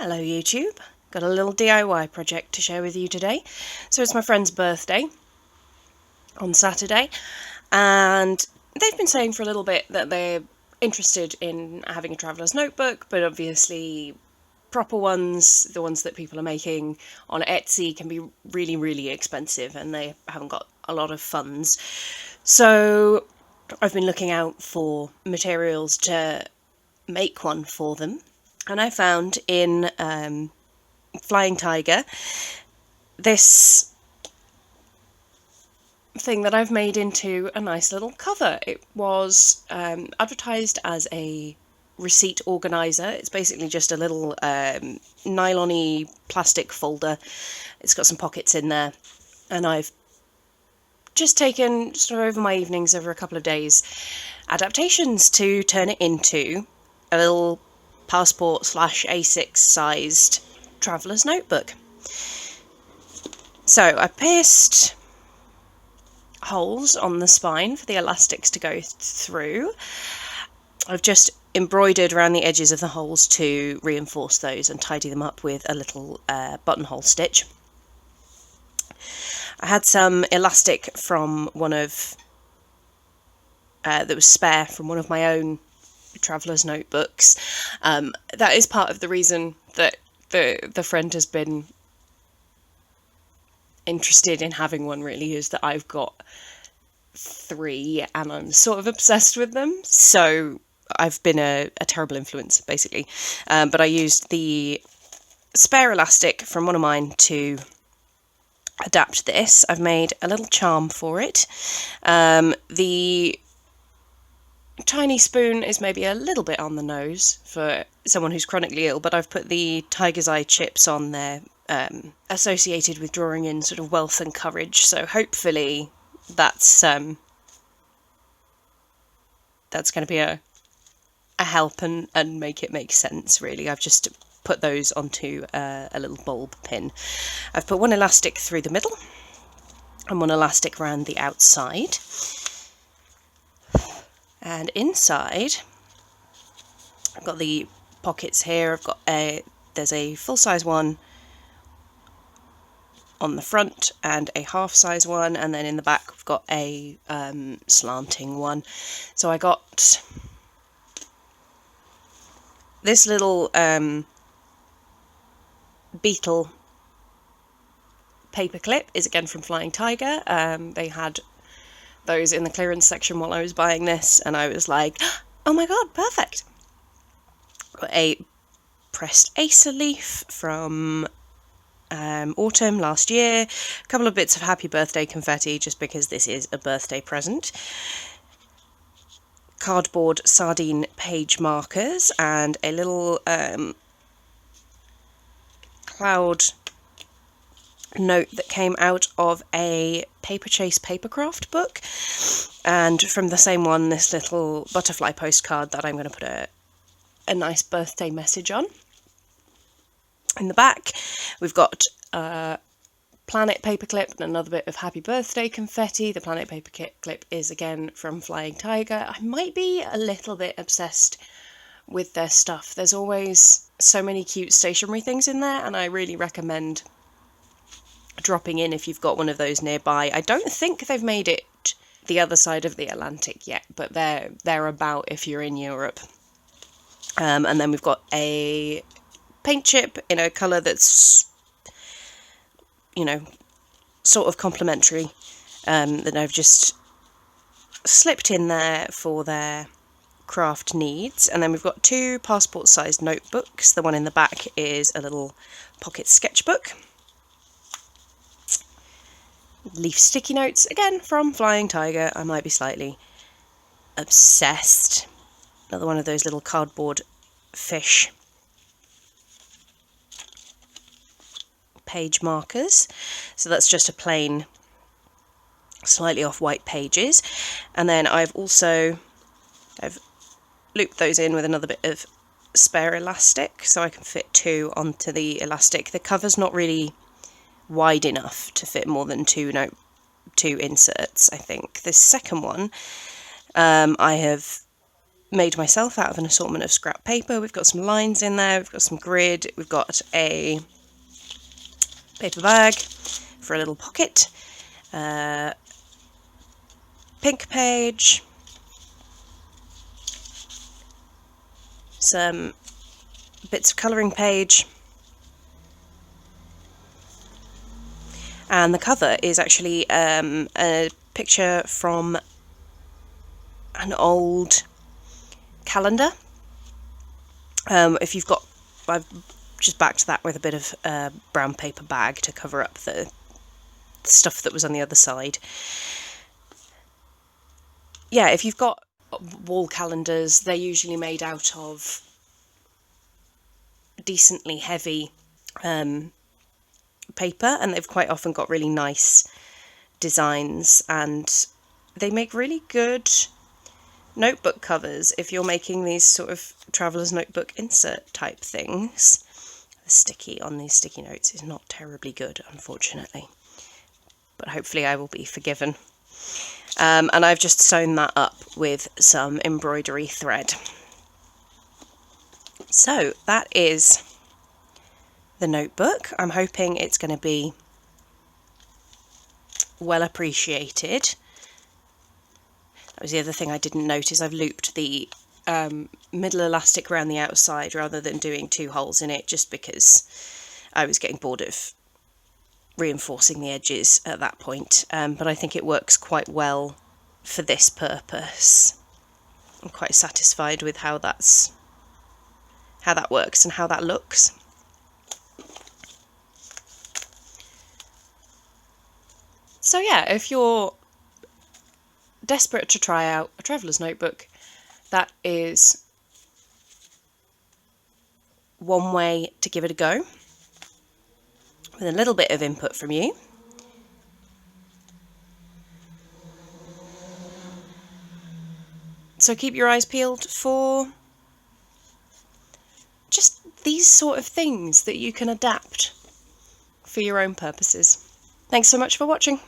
Hello YouTube, got a little DIY project to share with you today. So it's my friend's birthday on Saturday, and they've been saying for a little bit that they're interested in having a traveller's notebook, but obviously proper ones, the ones that people are making on Etsy, can be really expensive and they haven't got a lot of funds. So I've been looking out for materials to make one for them. And I found in Flying Tiger this thing that I've made into a nice little cover. It was advertised as a receipt organiser. It's basically just a little nylon-y plastic folder. It's got some pockets in there, and I've just taken, sort of over my evenings, over a couple of days, adaptations to turn it into a little passport / A6 sized traveller's notebook. So I pierced holes on the spine for the elastics to go through. I've just embroidered around the edges of the holes to reinforce those and tidy them up with a little buttonhole stitch. I had some elastic from one of that was spare from one of my own traveller's notebooks. That is part of the reason that the friend has been interested in having one, really, is that I've got 3 and I'm sort of obsessed with them, so I've been a terrible influence, basically. But I used the spare elastic from one of mine to adapt this. I've made a little charm for it. The tiny spoon is maybe a little bit on the nose for someone who's chronically ill, but I've put the tiger's eye chips on there, associated with drawing in sort of wealth and courage, so hopefully that's going to be a help and make it make sense, really. I've just put those onto a little bulb pin. I've put one elastic through the middle and one elastic around the outside. And inside, I've got the pockets here. I've got there's a full-size one on the front and a half-size one, and then in the back we've got a slanting one. So I got this little beetle paper clip, is again from Flying Tiger. They had those in the clearance section while I was buying this, and I was like, oh my god, perfect. Got a pressed acer leaf from autumn last year, a couple of bits of happy birthday confetti just because this is a birthday present, cardboard sardine page markers, and a little cloud note that came out of a Paper Chase Papercraft book, and from the same one, this little butterfly postcard that I'm going to put a nice birthday message on. In the back we've got a planet paperclip and another bit of happy birthday confetti. The planet paperclip is again from Flying Tiger. I might be a little bit obsessed with their stuff. There's always so many cute stationery things in there, and I really recommend dropping in if you've got one of those nearby. I don't think they've made it the other side of the Atlantic yet, but they're about if you're in Europe. And then we've got a paint chip in a colour that's, you know, sort of complementary, that I've just slipped in there for their craft needs. And then we've got 2 passport-sized notebooks. The one in the back is a little pocket sketchbook. Leaf sticky notes, again from Flying Tiger. I might be slightly obsessed. Another one of those little cardboard fish page markers. So that's just a plain, slightly off white pages. And then I've looped those in with another bit of spare elastic, so I can fit 2 onto the elastic. The cover's not really wide enough to fit more than 2 inserts, I think. The second one, I have made myself out of an assortment of scrap paper. We've got some lines in there, we've got some grid, we've got a paper bag for a little pocket, pink page, some bits of colouring page, and the cover is actually a picture from an old calendar. If you've got, I've just backed that with a bit of brown paper bag to cover up the stuff that was on the other side. Yeah, if you've got wall calendars, they're usually made out of decently heavy paper, and they've quite often got really nice designs, and they make really good notebook covers if you're making these sort of traveller's notebook insert type things. The sticky on these sticky notes is not terribly good, unfortunately, but hopefully I will be forgiven. And I've just sewn that up with some embroidery thread. So that is the notebook. I'm hoping it's going to be well appreciated. That was the other thing I didn't notice. I've looped the middle elastic around the outside rather than doing 2 holes in it, just because I was getting bored of reinforcing the edges at that point. But I think it works quite well for this purpose. I'm quite satisfied with how that works and how that looks. So yeah, if you're desperate to try out a traveller's notebook, that is one way to give it a go, with a little bit of input from you. So keep your eyes peeled for just these sort of things that you can adapt for your own purposes. Thanks so much for watching.